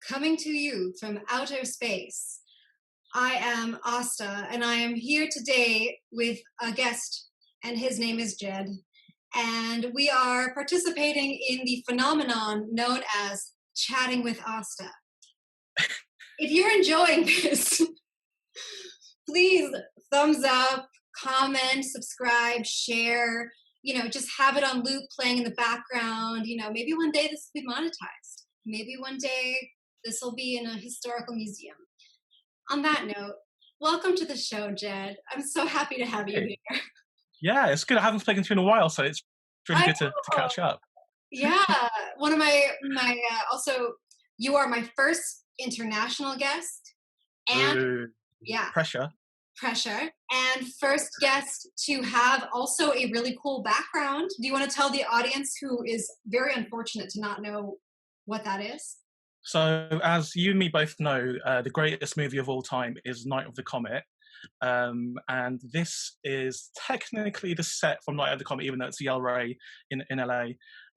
coming to you from outer space. I am Asta, and I am here today with a guest, and his name is Jed. And we are participating in the phenomenon known as Chatting with Asta. If you're enjoying this, please thumbs up, comment, subscribe, share, just have it on loop playing in the background. Maybe one day this will be monetized. Maybe one day this will be in a historical museum. On that note, welcome to the show, Jed. I'm so happy to have you here. Yeah, it's good. I haven't spoken to you in a while, so it's really good to catch up. Yeah, one of my also, you are my first international guest, and Ooh, yeah, pressure. and first guest to have also a really cool background. Do you want to tell the audience, who is very unfortunate to not know what that is? So, as you and me both know, the greatest movie of all time is Night of the Comet. And this is technically the set from Night of the Comet, even though it's the El Rey in LA.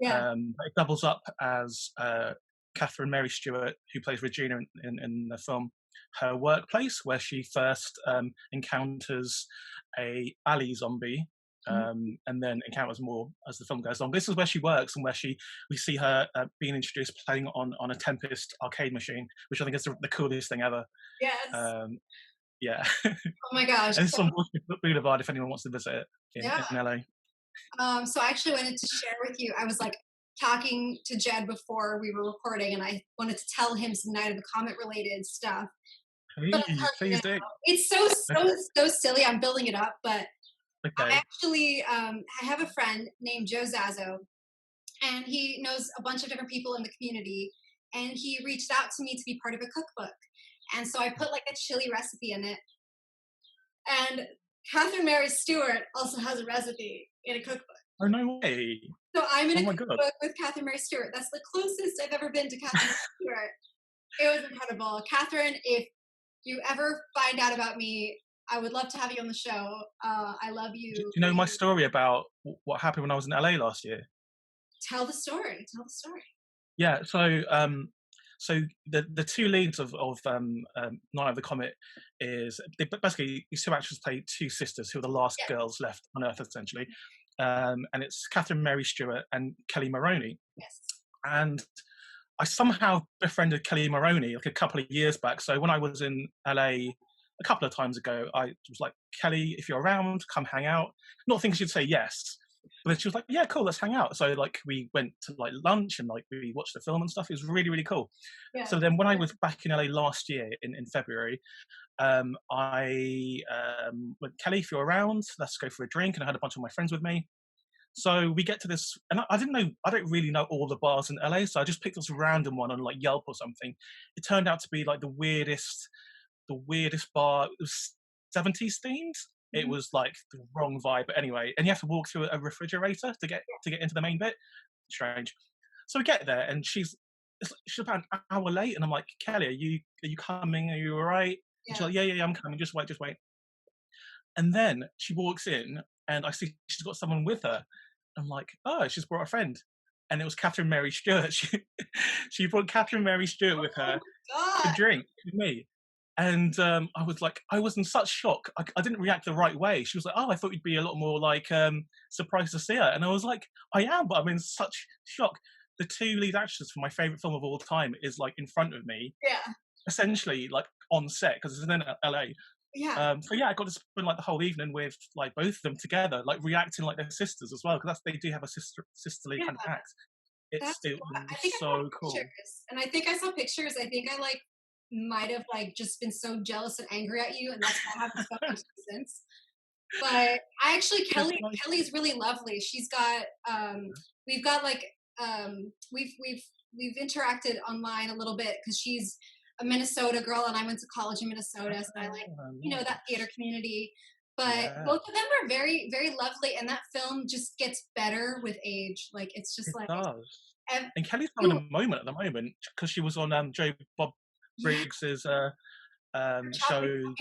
Yeah. It doubles up as Catherine Mary Stewart, who plays Regina in the film, her workplace, where she first encounters a alley zombie, and then encounters more as the film goes on. This is where she works, and where we see her being introduced playing on a Tempest arcade machine, which I think is the coolest thing ever. Yes. Yeah. Oh my gosh. And it's on Boulevard if anyone wants to visit it in LA. So I actually wanted to share with you. I was like talking to Jed before we were recording, and I wanted to tell him some Night of the Comet related stuff. Hey, please do. It's so silly. I'm building it up, but Okay. I actually I have a friend named Zaso, and he knows a bunch of different people in the community, and he reached out to me to be part of a cookbook. And so I put like a chili recipe in it. And Catherine Mary Stewart also has a recipe in a cookbook. Oh, no way. So I'm in a cookbook with Catherine Mary Stewart. That's the closest I've ever been to Catherine Mary Stewart. It was incredible. Catherine, if you ever find out about me, I would love to have you on the show. I love you. Do you know my story about what happened when I was in LA last year? Tell the story. Yeah, so the two leads of Night of the Comet is basically these two actors play two sisters who are the last girls left on Earth, essentially, and it's Catherine Mary Stewart and Kelly Maroney. Yes. And I somehow befriended Kelly Maroney like a couple of years back. So when I was in LA a couple of times ago, I was like, Kelly, if you're around, come hang out. Not thinking she'd say yes. But then she was like, yeah, cool, let's hang out. So like we went to like lunch and like we watched the film and stuff. It was really, really cool. Yeah. So then when I was back in LA last year in February, I went, Kelly, if you're around, let's go for a drink. And I had a bunch of my friends with me. So we get to this, and I don't really know all the bars in LA. So I just picked this random one on like Yelp or something. It turned out to be like the weirdest bar. It was 70s themed. It was like the wrong vibe, but anyway, and you have to walk through a refrigerator to get into the main bit. Strange. So we get there, and she's about an hour late, and I'm like, Kelly, are you coming? Are you all right? And she's like, yeah, I'm coming. Just wait. And then she walks in, and I see she's got someone with her. I'm like, oh, she's brought a friend, and it was Catherine Mary Stewart. She brought Catherine Mary Stewart with her to drink with me. And I was in such shock. I didn't react the right way. She was like, oh, I thought you'd be a lot more like surprised to see her. And I was like, I am, but I'm in such shock. The two lead actors for my favorite film of all time is like in front of me. Yeah. Essentially like on set, because it's in LA. Yeah. So yeah, I got to spend like the whole evening with like both of them together, like reacting like their sisters as well, because they do have a sisterly kind of act. It was so cool. And I think I saw pictures. I think I like might have like just been so jealous and angry at you, and that's why I haven't spoken to you since. But I actually, Kelly's really lovely. She's got we've got like we've interacted online a little bit, because she's a Minnesota girl and I went to college in Minnesota, so I like that theater community. But both of them are very, very lovely, and that film just gets better with age. Like it's just it does. And Kelly's having a moment at the moment, because she was on Joe Bob Briggs's show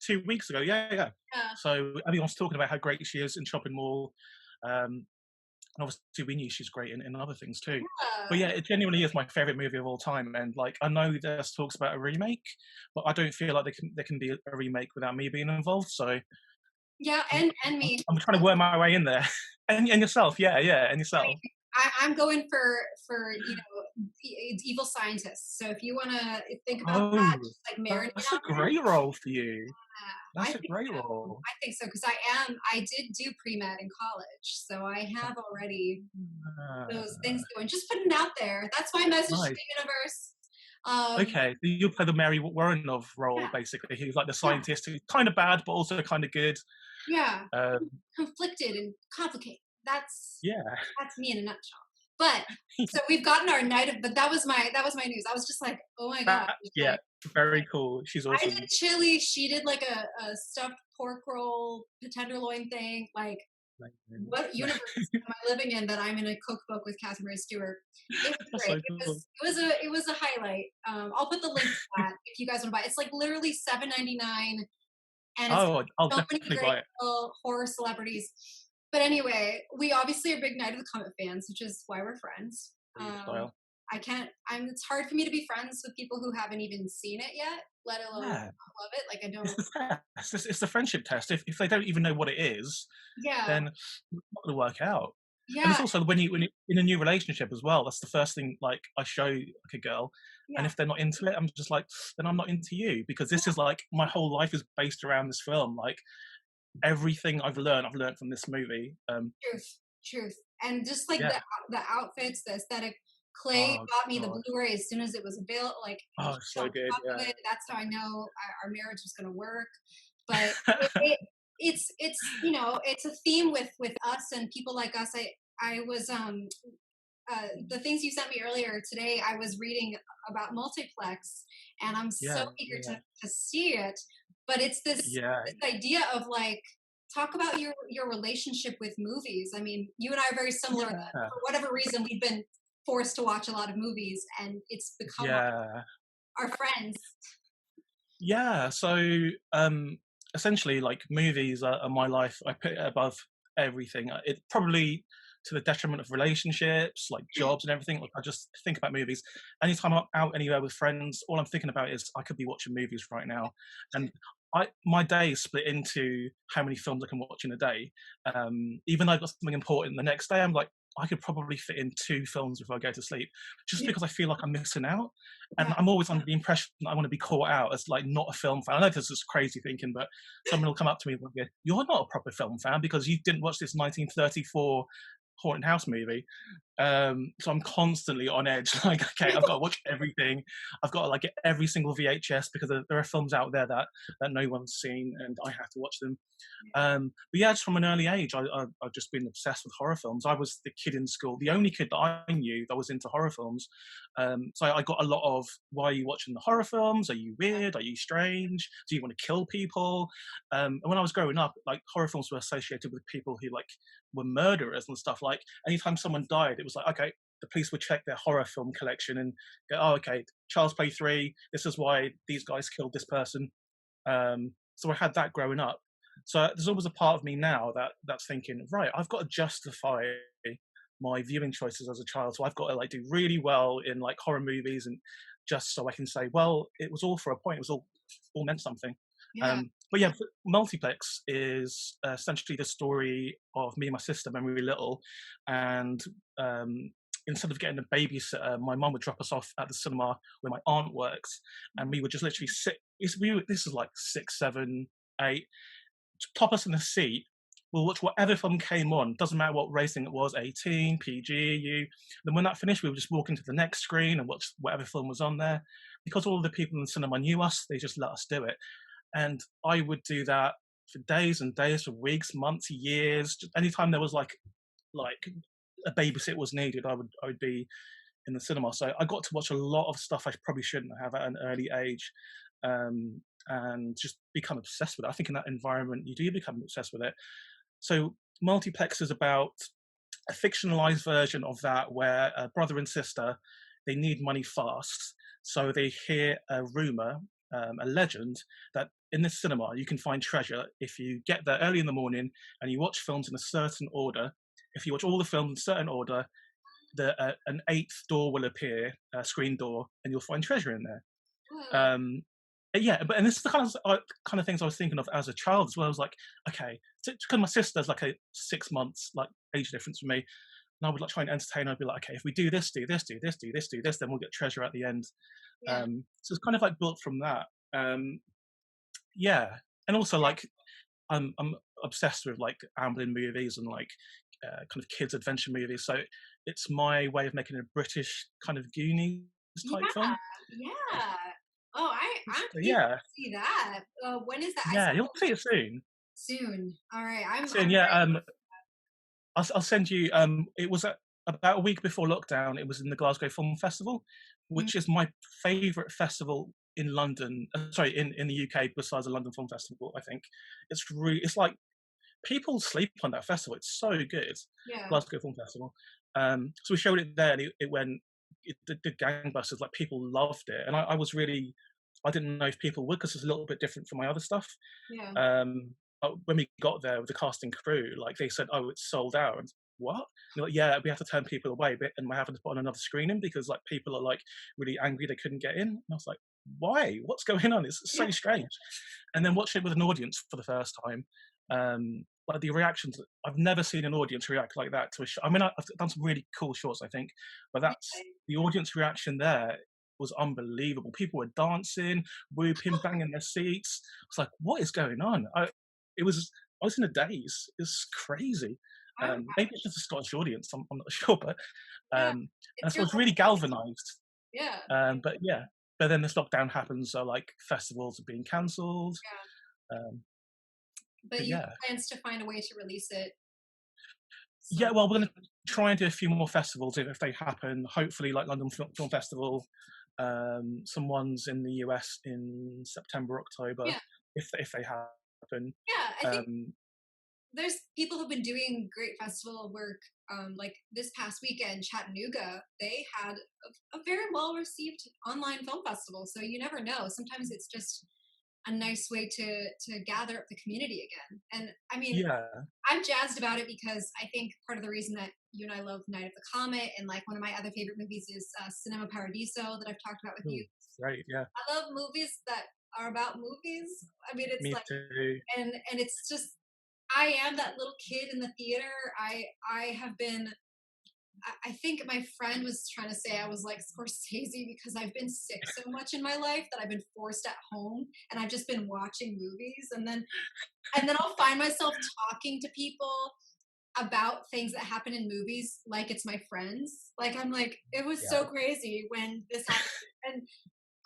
2 weeks ago. Yeah. So everyone's talking about how great she is in Shopping Mall. And obviously, we knew she's great in other things too. But Yeah. yeah, it genuinely is my favorite movie of all time. And like, I know there's talks about a remake, but I don't feel like there can be a remake without me being involved. So Yeah, I'm, and me. I'm trying to work my way in there. And yourself, yeah, and yourself. I'm going for evil scientists. So if you want to think about that, Oh, just like marinate that's a on there. great role for you. I That's a think great so. role. I think so because I did do pre-med in college, so I have already those things Ah, going. Just putting it out there. That's my message to nice. the universe. Um, Okay, so you play the Mary Woronov role, yeah, basically. He's like the yeah, scientist who's kind of bad, but also kind of good. yeah. Um, Conflicted and complicated. yeah. That's me in a nutshell. But so we've gotten our night of, but that was my news. I was just like, oh my god, Yeah, like very cool. She's I did awesome. chili. She did like a stuffed pork roll tenderloin thing. Like, Amazing. what universe am I living in that I'm in a cookbook with Catherine Stewart? It was That's great. so cool. It was a highlight. I'll put the link to that if you guys want to buy it. It's like literally $7.99, and it's Oh, I'll so many definitely great buy it. horror celebrities. But anyway, we obviously are big Night of the Comet fans, which is why we're friends. Style. I can't. It's hard for me to be friends with people who haven't even seen it yet, let alone Yeah, love it. Like I it's don't. the test. It's the friendship test. If they don't even know what it is, Yeah, then it's not going to work out. And it's yeah, also when you in a new relationship as well. That's the first thing like I show like a girl, and yeah, if they're not into it, I'm just like, then I'm not into you because this is like my whole life is based around this film. Like everything I've learned from this movie. truth, truth, and just like Yeah. the outfits, the aesthetic. Clay Oh bought me the god. Blu-ray as soon as it was available. Like he Oh, was so on good. top of Yeah. it. That's how I know our marriage was going to work. But it's it's a theme with us and people like us. I was the things you sent me earlier today. I was reading about multiplex, and I'm so Yeah. eager Yeah. to see it. But it's Yeah. this idea of like talk about your relationship with movies. I mean, you and I are very similar. That Yeah. for whatever reason, we've been forced to watch a lot of movies, and it's become Yeah. our friends. Yeah. So essentially like movies are my life. I put it above everything. It probably to the detriment of relationships, like jobs and everything. Like I just think about movies. Anytime I'm out anywhere with friends, all I'm thinking about is I could be watching movies right now. And my day is split into how many films I can watch in a day. Even though I've got something important the next day, I'm like, I could probably fit in 2 films before I go to sleep, just Yeah, because I feel like I'm missing out. And yeah, I'm always under the impression that I want to be caught out as like not a film fan. I know this is crazy thinking, but someone will come up to me and go, "You're not a proper film fan because you didn't watch this 1934 haunted house movie." So I'm constantly on edge. Like, okay, I've got to watch everything. I've got to like get every single VHS because there are films out there that no one's seen, and I have to watch them. But yeah, just from an early age, I've just been obsessed with horror films. I was the kid in school, the only kid that I knew that was into horror films. So I got a lot of, why are you watching the horror films? Are you weird? Are you strange? Do you want to kill people? And when I was growing up, like horror films were associated with people who like were murderers and stuff. Like anytime someone died, it was like, okay, the police would check their horror film collection and go, oh, okay, Child's Play 3, this is why these guys killed this person. So I had that growing up. So there's always a part of me now that's thinking, right, I've got to justify my viewing choices as a child. So I've got to like do really well in like horror movies, and just so I can say, well, it was all for a point. It was all meant something. yeah. But yeah, Multiplex is essentially the story of me and my sister when we were little, and instead of getting a babysitter, my mum would drop us off at the cinema where my aunt works, and we would just literally sit. This is like 6, 7, 8. Pop us in the seat. We'll watch whatever film came on. Doesn't matter what rating it was, 18, PG, U. Then when that finished, we would just walk into the next screen and watch whatever film was on there. Because all of the people in the cinema knew us, they just let us do it. And I would do that for days and days, for weeks, months, years. Just anytime there was like a babysit was needed, I would be in the cinema. So I got to watch a lot of stuff I probably shouldn't have at an early age, and just become obsessed with it. I think in that environment, you do become obsessed with it. So Multiplex is about a fictionalized version of that, where a brother and sister, they need money fast. So they hear a rumor, a legend, that in this cinema you can find treasure if you get there early in the morning and you watch films in a certain order. if you watch all the films in certain order, an eighth door will appear, a screen door, and you'll find treasure in there. Whoa. Um, yeah, but and this is the kind of things I was thinking of as a child as well. I was like, okay, because my sister's like a 6 months like age difference from me, and I would like try and entertain her. I'd be like, okay, if we do this, do this, do this, do this, do this, then we'll get treasure at the end. Yeah. So it's kind of like built from that. Yeah, and also like I'm obsessed with like Amblin movies and like kind of kids adventure movies. So it's my way of making a British kind of Goonies type Yeah. film. Yeah. Oh, I'm So eager yeah, to see that. When is that? I yeah, saw you'll it see it soon. soon. All right. I'm Soon, very yeah. I'll send you. It was about a week before lockdown. It was in the Glasgow Film Festival, mm, which is my favourite festival in London. Sorry, in the UK besides the London Film Festival. I think it's like people sleep on that festival. It's so good, yeah. Glasgow Film Festival. So we showed it there, and it went. It did gangbusters. Like people loved it, and I was really. I didn't know if people would because it's a little bit different from my other stuff. Yeah. When we got there with the cast and crew, like they said, "Oh, it's sold out." And what? And they're like, yeah, we have to turn people away, and we're having to put on another screening because like people are like really angry they couldn't get in. And I was like, why? What's going on? It's so Yeah. strange. And then watching it with an audience for the first time, like the reactions, I've never seen an audience react like that to a show. I mean, I've done some really cool shorts, I think, but that's the audience reaction there was unbelievable. People were dancing, whooping, banging their seats. I was like, what is going on? I was in a daze. It's crazy. I'm, Maybe it's just a Scottish audience. I'm not sure, but yeah. and It's so I your was really galvanised. yeah. But yeah, but then this lockdown happens, so like festivals are being cancelled. Yeah. Um, But but you yeah, have plans to find a way to release it. yeah. Some. Well, we're gonna try and do a few more festivals if they happen. Hopefully, like London Film Festival, some ones in the US in September, October, Yeah. if they happen. Yeah. I think Um, there's people who've been doing great festival work. Like this past weekend, Chattanooga, they had a very well received online film festival. So you never know. Sometimes it's just a nice way to gather up the community again. And I mean, yeah. I'm jazzed about it because I think part of the reason that you and I love Night of the Comet and like one of my other favorite movies is Cinema Paradiso that I've talked about with Ooh, you. great. Yeah. I love movies that are about movies. I mean, it's Me like too. and it's just I am that little kid in the theater. I have been. I think my friend was trying to say I was like Scorsese because I've been sick so much in my life that I've been forced at home and I've just been watching movies and then I'll find myself talking to people about things that happen in movies like it's my friends. Like I'm like, it was Yeah. so crazy when this happened. And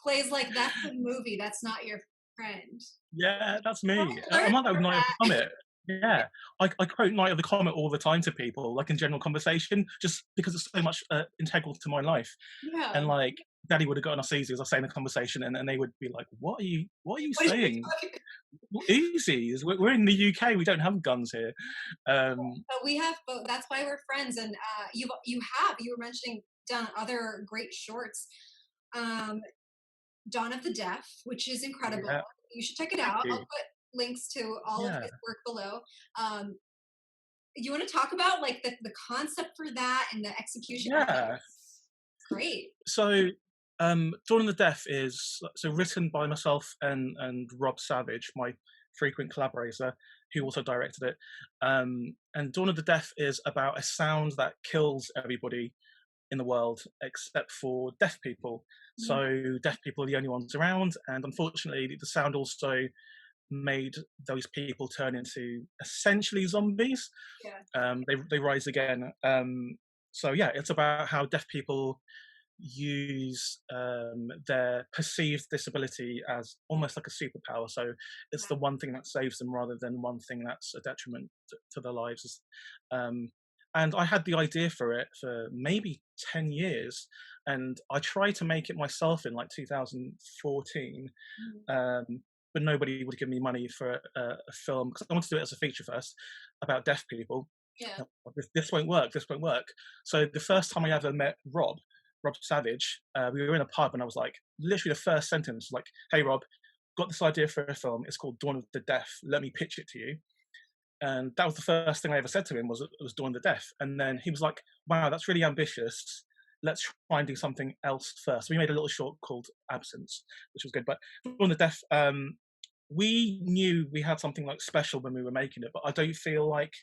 Clay's like, that's the movie, that's not your friend. Yeah, that's me. I learned I'm like that with from Night of the that. Comet. Yeah, I quote Night of the Comet all the time to people, like in general conversation, just because it's so much integral to my life. Yeah. And like, Daddy would have gotten us easy, as I say in the conversation, and they would be like, what are you What are you saying? talking Easy. We're in the UK. We don't have guns here. But we have both. That's why we're friends. And you were mentioning done other great shorts. Um, Dawn of the Deaf, which is incredible. Yeah. You should check it Thank out. I'll you. put links to all of Yeah. his work below. Um, you want to talk about like the concept for that and the execution? I think Yeah. it's great. So, Dawn of the Deaf is so written by myself and Rob Savage, my frequent collaborator, who also directed it. And Dawn of the Deaf is about a sound that kills everybody in the world except for deaf people. Mhm. So deaf people are the only ones around, and unfortunately, the sound also made those people turn into essentially zombies. Yeah. They rise again. So yeah, it's about how deaf people use their perceived disability as almost like a superpower. So it's the one thing that saves them rather than one thing that's a detriment to their lives. And I had the idea for it for maybe 10 years, and I tried to make it myself in like 2014. Mhm. But nobody would give me money for a film because I wanted to do it as a feature first about deaf people. Yeah. This won't work. This won't work. So the first time I ever met Rob Savage, we were in a pub, and I was like, literally the first sentence, like, "Hey Rob, got this idea for a film. It's called Dawn of the Deaf. Let me pitch it to you." And that was the first thing I ever said to him was Dawn of the Deaf. And then he was like, "Wow, that's really ambitious. Let's try and do something else first." So we made a little short called Absence, which was good. But Dawn of the Deaf, we knew we had something like special when we were making it, but I don't feel like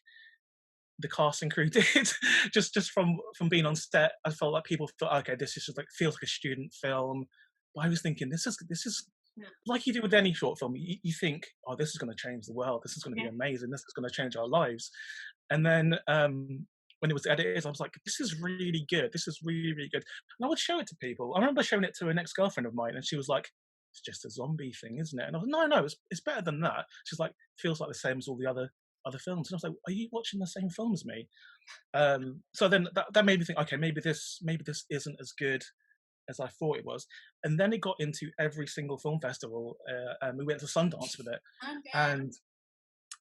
the casting crew did. just from being on set, I felt like people thought, okay, this is just like feels like a student film. But I was thinking, this is Yeah. like you do with any short film. You think, oh, this is going to change the world. This is going to be amazing. This is going to change our lives. And then when it was edited, I was like, this is really good. This is really, really good. And I would show it to people. I remember showing it to an ex-girlfriend of mine, and she was like, it's just a zombie thing, isn't it? And I was like, no, it's better than that. She's like, feels like the same as all the other films. And I was like, are you watching the same film as me? So then that made me think, okay, maybe this isn't as good as I thought it was. And then it got into every single film festival, and we went to Sundance with it. Okay. And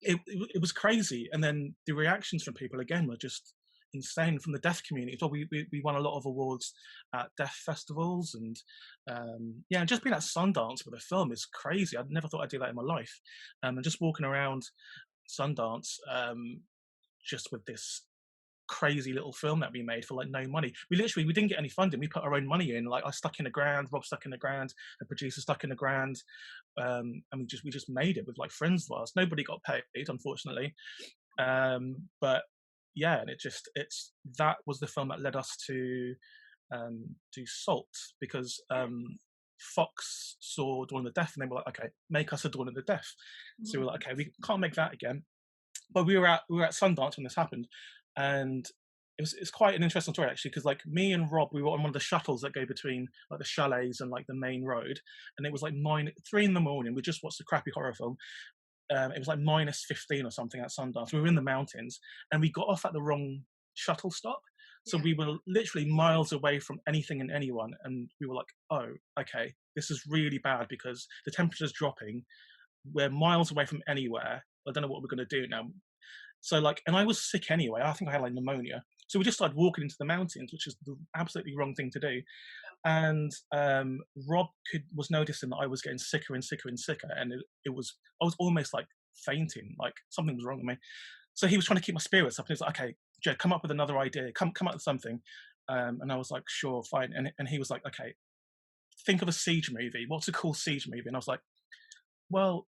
it was crazy. And then the reactions from people again were just insane, from the deaf community. So we won a lot of awards at deaf festivals, and just being at Sundance with a film is crazy. I never thought I'd do that in my life. And just walking around Sundance, just with this crazy little film that we made for like no money. We didn't get any funding. We put our own money in. Like I stuck in £1,000, Rob stuck in £1,000, the producer stuck in £1,000, and we just made it with like friends of ours. Nobody got paid, unfortunately, but yeah, and that was the film that led us to do Salt, because Fox saw Dawn of the Deaf and they were like, okay, make us a Dawn of the Deaf. So we were like, okay, we can't make that again. But we were at Sundance when this happened, and it's quite an interesting story actually, because like me and Rob, we were on one of the shuttles that go between like the chalets and like the main road, and it was like 3 a.m. We just watched a crappy horror film. It was like -15 or something at Sundance. We were in the mountains, and we got off at the wrong shuttle stop. So we were literally miles away from anything and anyone, and we were like, oh, okay, this is really bad because the temperature's dropping. We're miles away from anywhere. I don't know what we're going to do now. So like, and I was sick anyway. I think I had like pneumonia. So we just started walking into the mountains, which is the absolutely wrong thing to do. And Rob was noticing that I was getting sicker and sicker and sicker, and I was almost like fainting, like something was wrong with me. So he was trying to keep my spirits up. And he was like, okay, Jed, come up with another idea. Come up with something. And I was like, sure, fine. And he was like, okay, think of a siege movie. What's a cool siege movie? And I was like, well,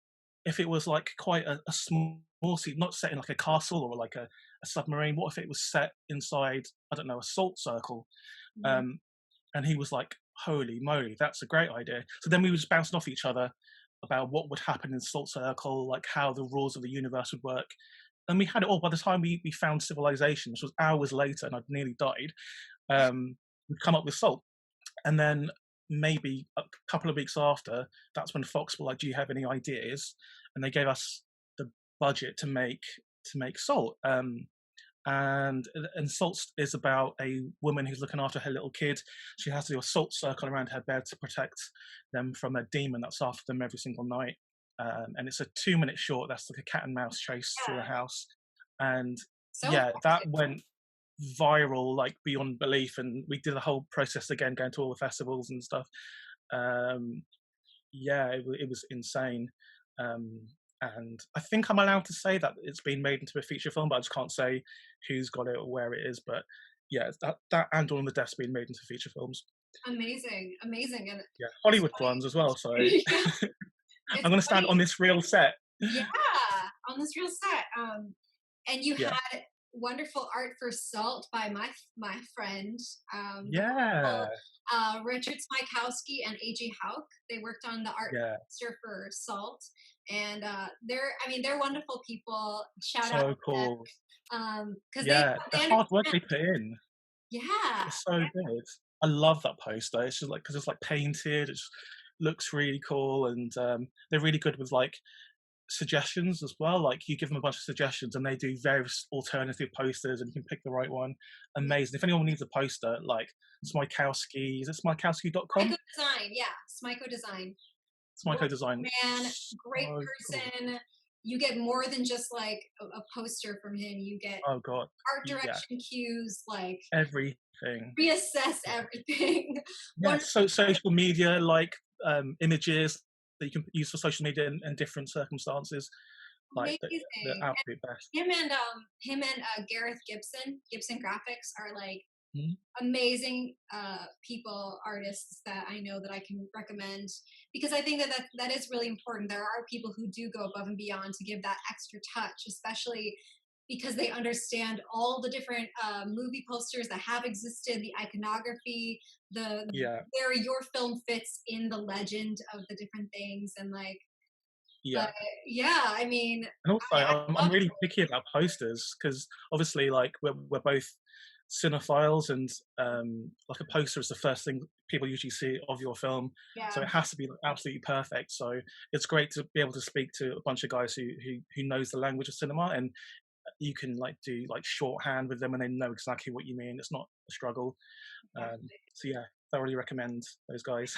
if it was like quite a small siege, not set in like a castle or like a submarine, what if it was set inside, I don't know, a salt circle? And he was like, holy moly, that's a great idea. So then we were just bouncing off each other about what would happen in Salt Circle, like how the rules of the universe would work. And we had it all. By the time we found civilization, which was hours later and I'd nearly died, we'd come up with Salt. And then maybe a couple of weeks after, that's when Fox were like, do you have any ideas? And they gave us the budget to make Salt. And Salt is about a woman who's looking after her little kid. She has to do a salt circle around her bed to protect them from a demon that's after them every single night. And it's a 2-minute short. That's like a cat and mouse chase through the house. And that went viral, like beyond belief. And we did the whole process again, going to all the festivals and stuff. It was insane. And I think I'm allowed to say that it's been made into a feature film, but I just can't say who's got it or where it is. But yeah, that and Dawn of the Deaf's been made into feature films. Amazing, and Hollywood ones as well. So I'm going to stand on this real set. Yeah, on this real set. And you had wonderful art for Salt by my friend. Richard Smykowski and A.J. Hauk. They worked on the art poster for Salt, and they're wonderful people. Shout out to cool. Because the hard work they put in. Yeah, it's so good. I love that poster. It's just like, because it's like painted. It looks really cool, and they're really good with like suggestions as well. Like you give them a bunch of suggestions and they do various alternative posters and you can pick the right one. Amazing. If anyone needs a poster, like Smykowski, is it smykowski.com? Smyko Design, Smyko Design. Smyko Design. Man, great person. Cool. You get more than just like a poster from him. You get art direction cues, like everything. Reassess everything. So social media, like images that you can use for social media in different circumstances. like the amazing. absolute best. Him and Gareth Gibson Graphics are like Mhm. amazing people, artists that I know that I can recommend, because I think that is really important. There are people who do go above and beyond to give that extra touch, especially because they understand all the different movie posters that have existed, the iconography, the Yeah, where your film fits in the legend of the different things, and like, but yeah. yeah, I mean, And also, I I'm love really picky about posters because obviously, like we're both cinephiles, and like a poster is the first thing people usually see of your film, so yeah. it has to be like, absolutely perfect. So it's great to be able to speak to a bunch of guys who knows the language of cinema, and you can like do like shorthand with them, and they know exactly what you mean. It's not a struggle. So yeah, thoroughly recommend those guys.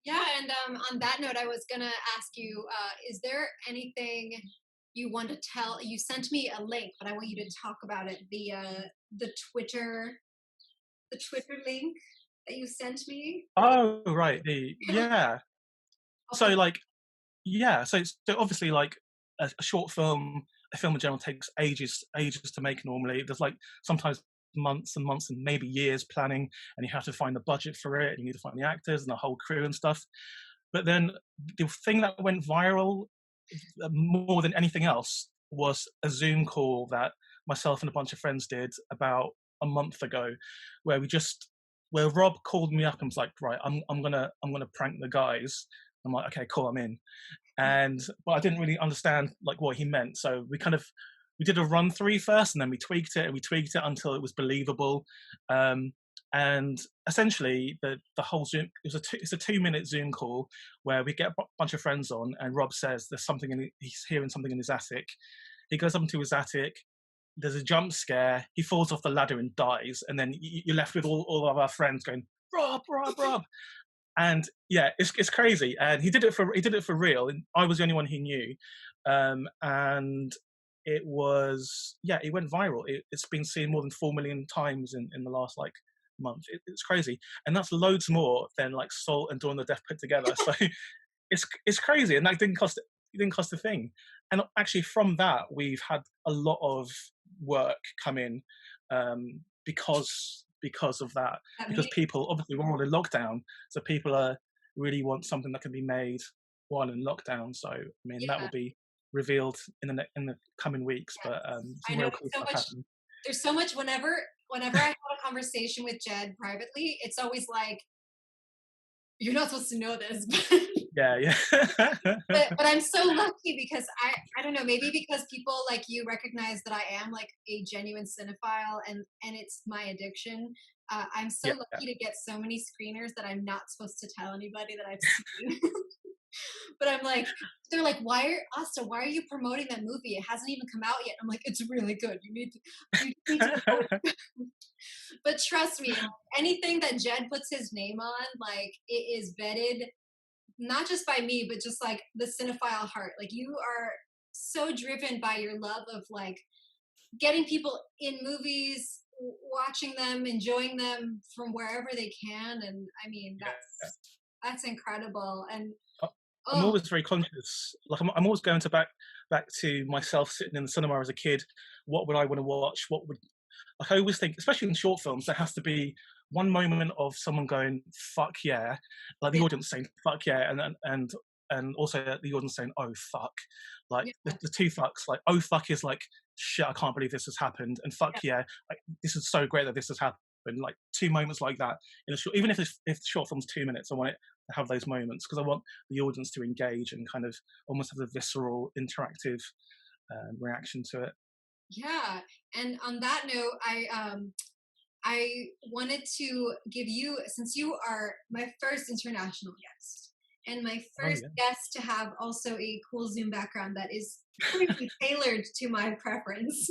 Yeah, and on that note, I was gonna ask you: is there anything you want to tell? You sent me a link, but I want you to talk about it. The Twitter, the Twitter link that you sent me. Oh right, the yeah. So Okay. like yeah, so obviously like a short film, a film in general takes ages to make normally. There's like sometimes months and months and maybe years planning, and you have to find the budget for it, and you need to find the actors and the whole crew and stuff. But then the thing that went viral more than anything else was a Zoom call that myself and a bunch of friends did about a month ago, where where Rob called me up and was like, right, I'm gonna prank the guys. I'm like, okay, cool, I'm in. And but I didn't really understand like what he meant, so we did a run through first, and then we tweaked it and we tweaked it until it was believable. um, and essentially the whole Zoom, it's a 2 minute Zoom call where we get a bunch of friends on, and Rob says there's something he's hearing something in his attic. He goes up into his attic, there's a jump scare, he falls off the ladder and dies, and then you're left with all of our friends going, Rob. And yeah, it's crazy. And he did it for real. And I was the only one who knew. And it was it went viral. It's been seen more than 4 million times in the last like month. It's crazy, and that's loads more than like Salt and Dawn of the Deaf put together. So it's crazy, and that didn't cost a thing. And actually, from that, we've had a lot of work come in because of that. That Because meeting. people, obviously, we're all in lockdown, so people are really want something that can be made while in lockdown. So I mean, that Yeah, will be revealed in the coming weeks. yes. But I some know real there's cool so stuff much. happening. There's so much. Whenever I have a conversation with Jed privately, it's always like, you're not supposed to know this, Yeah, yeah, but I'm so lucky because I don't know, maybe because people like you recognize that I am like a genuine cinephile, and it's my addiction. I'm so yeah. lucky to get so many screeners that I'm not supposed to tell anybody that I've seen. But I'm like, they're like, Asta, why are you promoting that movie? It hasn't even come out yet. I'm like, it's really good. You need to know it. But trust me, anything that Jed puts his name on, like it is vetted, not just by me, but just like the cinephile heart. Like you are so driven by your love of like getting people in movies, watching them, enjoying them from wherever they can. And I mean, Yeah. that's incredible. And I- I'm oh, always very conscious. Like I'm always going to back to myself sitting in the cinema as a kid. What would I want to watch? What would like I always think, especially in short films, there has to be one moment of someone going "fuck yeah," like the yeah, audience saying "fuck yeah," and also the audience saying "oh fuck." Like yeah, the two fucks, like "oh fuck" is like "shit, I can't believe this has happened," and "fuck yeah, yeah," like "this is so great that this has happened." Like two moments like that in a short, even if the short film's 2 minutes, I want it to have those moments because I want the audience to engage and kind of almost have a visceral, interactive reaction to it. yeah. And on that note, I wanted to give you, since you are my first international guest and my Oh first yeah. guest to have also a cool Zoom background that is pretty tailored to my preference,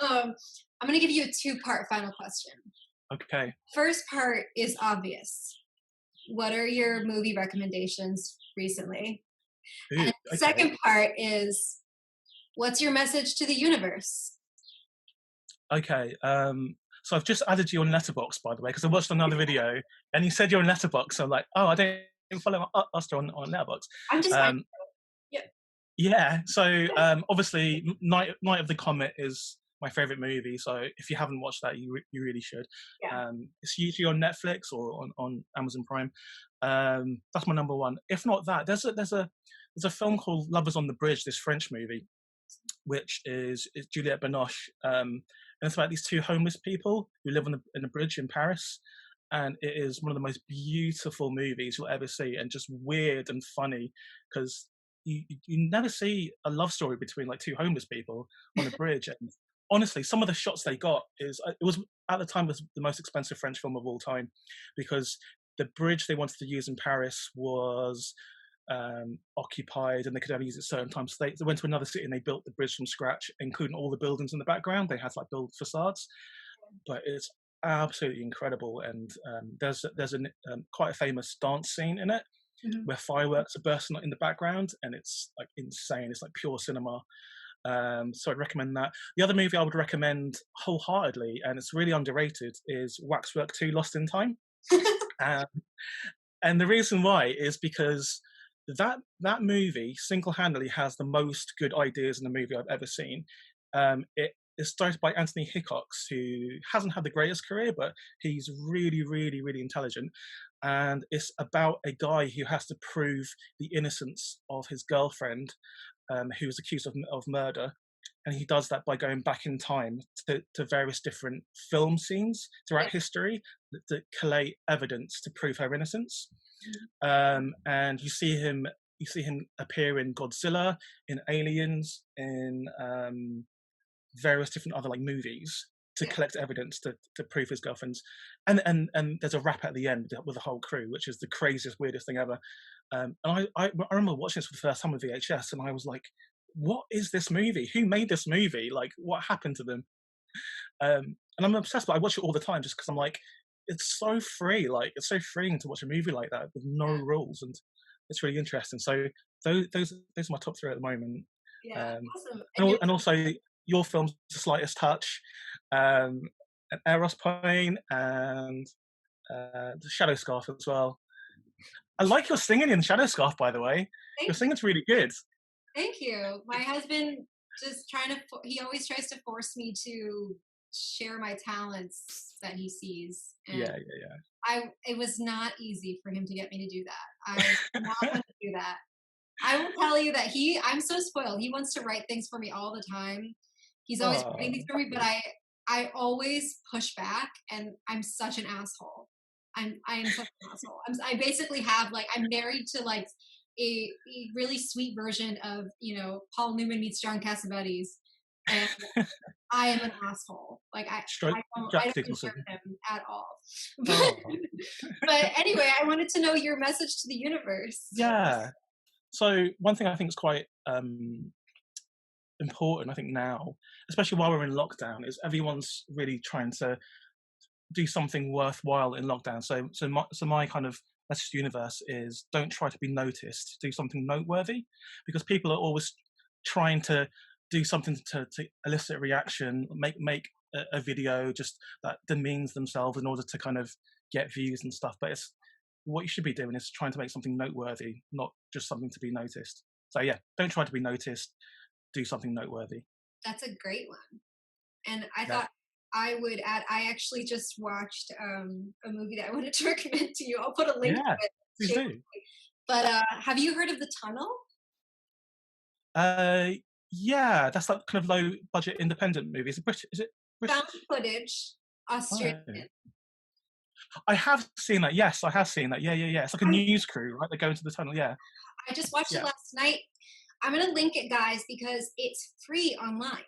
I'm going to give you a two-part final question. Okay. First part is obvious. What are your movie recommendations recently? Ooh, And the okay. second part is, what's your message to the universe? Okay. So I've just added you on Letterbox, by the way, because I watched another video and you said you're on Letterbox. So I'm like, oh, I didn't follow Asta on Letterbox. I'm just, Um, yeah. Yeah, so obviously, Night of the Comet is my favorite movie. So if you haven't watched that, you really should. Yeah. It's usually on Netflix or on Amazon Prime. That's my number one. If not that, there's a film called Lovers on the Bridge, this French movie, which is Juliette Binoche, and it's about these two homeless people who live on a bridge in Paris. And it is one of the most beautiful movies you'll ever see, and just weird and funny because you never see a love story between like two homeless people on a bridge. And honestly, some of the shots they got it was at the time was the most expensive French film of all time, because the bridge they wanted to use in Paris was occupied and they could only use it certain times. So they went to another city and they built the bridge from scratch, including all the buildings in the background. They had to like build facades, but it's absolutely incredible. And there's quite a famous dance scene in it where fireworks are bursting in the background, and it's like insane. It's like pure cinema. So I'd recommend that. The other movie I would recommend wholeheartedly, and it's really underrated, is Waxwork 2: Lost in Time. um, and the reason why is because that movie single-handedly has the most good ideas in a movie I've ever seen. It is started by Anthony Hickox, who hasn't had the greatest career, but he's really, really, really intelligent. And it's about a guy who has to prove the innocence of his girlfriend, who is accused of murder. And he does that by going back in time to various different film scenes throughout history that collate evidence to prove her innocence. And you see him appear in Godzilla, in Aliens, in various different other like movies to collect evidence to prove his girlfriend's. And there's a rap at the end with the whole crew, which is the craziest, weirdest thing ever. And I remember watching this for the first time with VHS, and I was like, what is this movie? Who made this movie? Like, what happened to them? And I'm obsessed, but I watch it all the time just because I'm like, it's so free. Like, it's so freeing to watch a movie like that with no rules, and it's really interesting. So those are my top three at the moment. Yeah, awesome. And also your film's The Slightest Touch, and Eros Pine, and the Shadow Scarf as well. I like your singing in Shadow Scarf, by the way. Your singing's really good. Thank you. My husband just he always tries to force me to share my talents that he sees. And Yeah. it was not easy for him to get me to do that. I did not want to do that. I will tell you that I'm so spoiled. He wants to write things for me all the time. He's always writing things for me, but I always push back, and I'm such an asshole. I am such an asshole. I basically have I'm married to a really sweet version of Paul Newman meets John Cassavetes, and I am an asshole. I don't deserve him at all. But anyway, I wanted to know your message to the universe. Yeah. So one thing I think is quite important, I think now, especially while we're in lockdown, is everyone's really trying to do something worthwhile in lockdown. So my kind of message to the universe is, don't try to be noticed, do something noteworthy, because people are always trying to do something to elicit a reaction, make a video just that demeans themselves in order to kind of get views and stuff. But what you should be doing is trying to make something noteworthy, not just something to be noticed. So yeah, don't try to be noticed, do something noteworthy. That's a great one. And I thought I would add, I actually just watched a movie that I wanted to recommend to you. I'll put a link to it. Please do. But have you heard of The Tunnel? Yeah, that's that kind of low budget independent movie. Is it British? Found footage, Australian. I have seen that. Yes, I have seen that. Yeah. It's like a news crew, right? They go into the tunnel. Yeah. I just watched it last night. I'm going to link it, guys, because it's free online.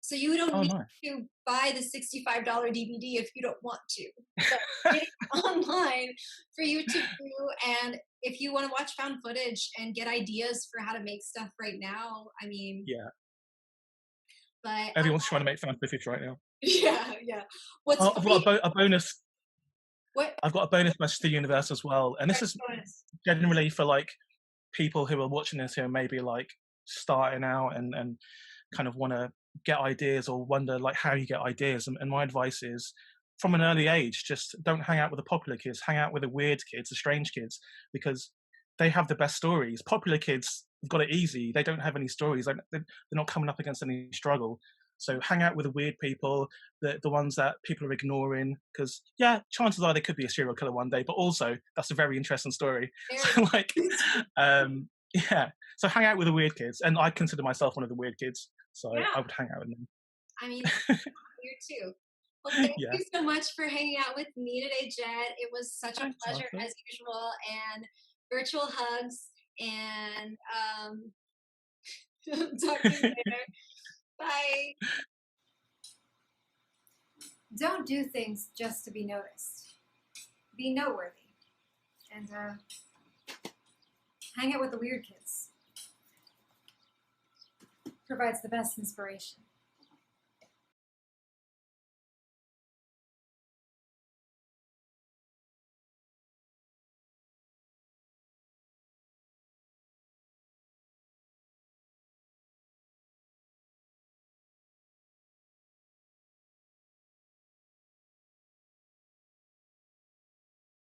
So you don't need to buy the $65 DVD if you don't want to. But it's online for you to do. And if you want to watch found footage and get ideas for how to make stuff right now, I mean. Yeah. But everyone's trying to make found footage right now. Yeah. I've got a bonus. What? I've got a bonus message to the universe as well. And this is generally for people who are watching this who are maybe starting out and kind of want to get ideas or wonder how you get ideas. And my advice is, from an early age, just don't hang out with the popular kids, hang out with the weird kids, the strange kids, because they have the best stories. Popular kids have got it easy. They don't have any stories. They're not coming up against any struggle. So hang out with the weird people, the ones that people are ignoring, because yeah, chances are they could be a serial killer one day, but also that's a very interesting story. So like, yeah. So hang out with the weird kids, and I consider myself one of the weird kids, so Yeah. I would hang out with them. I mean, weird too. Well, thank Yeah. you so much for hanging out with me today, Jed. It was such a Thanks, pleasure Arthur. as usual, and virtual hugs, and talk to you later. Bye. Don't do things just to be noticed. Be noteworthy. And hang out with the weird kids. Provides the best inspiration.